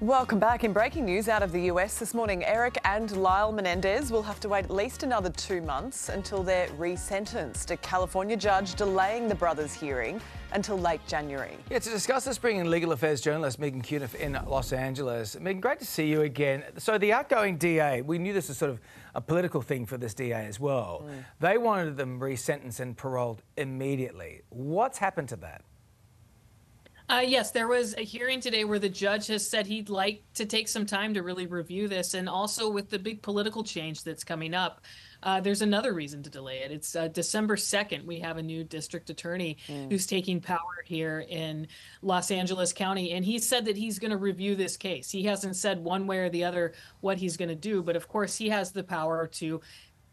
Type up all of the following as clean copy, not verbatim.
Welcome back. In breaking news out of the US this morning, Eric and Lyle Menendez will have to wait at least another 2 months until they're resentenced. A California judge delaying the brothers' hearing until late January. Yeah, to discuss this, bringing in legal affairs journalist Meghann Cuniff in Los Angeles. Meghann, great to see you again. So the outgoing DA, we knew this was sort of a political thing for this DA as well. They wanted them resentenced and paroled immediately. What's happened to that? Yes, there was a hearing today where the judge has said he'd like to take some time to really review this. And also with the big political change that's coming up, there's another reason to delay it. It's December 2nd. We have a new district attorney who's taking power here in Los Angeles County. And he said that he's going to review this case. He hasn't said one way or the other what he's going to do. But of course, he has the power to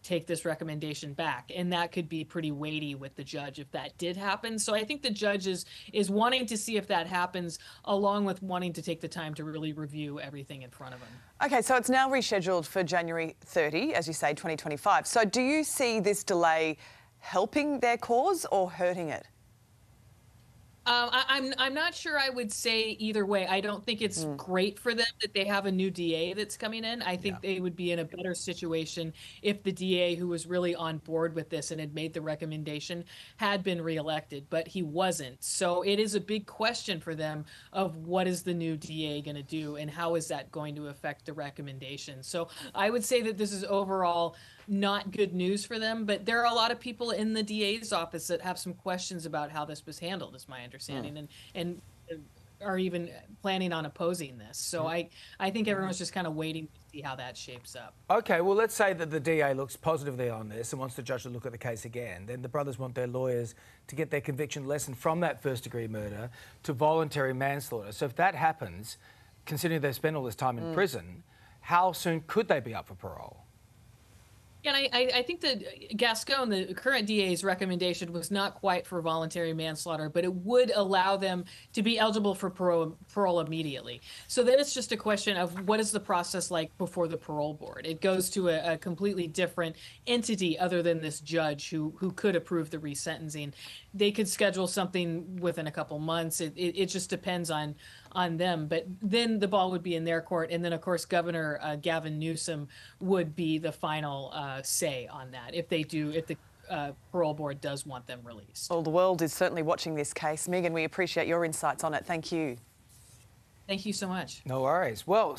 take this recommendation back, and that could be pretty weighty with the judge if that did happen. So I think the judge is wanting to see if that happens, along with wanting to take the time to really review everything in front of him. Okay, so it's now rescheduled for January 30, as you say, 2025. So do you see this delay helping their cause or hurting it? I'm not sure I would say either way. I don't think it's great for them that they have a new DA that's coming in. I think they would be in a better situation if the DA who was really on board with this and had made the recommendation had been reelected, but he wasn't. So it is a big question for them of what is the new DA going to do and how is that going to affect the recommendation. So I would say that this is overall not good news for them, but there are a lot of people in the DA's office that have some questions about how this was handled, is my understanding, and are even planning on opposing this. So I think everyone's just kind of waiting to see how that shapes up. Okay, well, let's say that the DA looks positively on this and wants the judge to look at the case again. Then the brothers want their lawyers to get their conviction lessened from that first-degree murder to voluntary manslaughter. So if that happens, considering they've spent all this time in prison, how soon could they be up for parole? And I think that Gascon, the current DA's recommendation, was not quite for voluntary manslaughter, but it would allow them to be eligible for parole immediately. So then it's just a question of what is the process like before the parole board? It goes to a completely different entity other than this judge who could approve the resentencing. They could schedule something within a couple months. It just depends on them. But then the ball would be in their court. And then, of course, Governor Gavin Newsom would be the final say on that if the parole board does want them released. Well, the world is certainly watching this case. Meghann, we appreciate your insights on it. Thank you. Thank you so much. No worries. Well,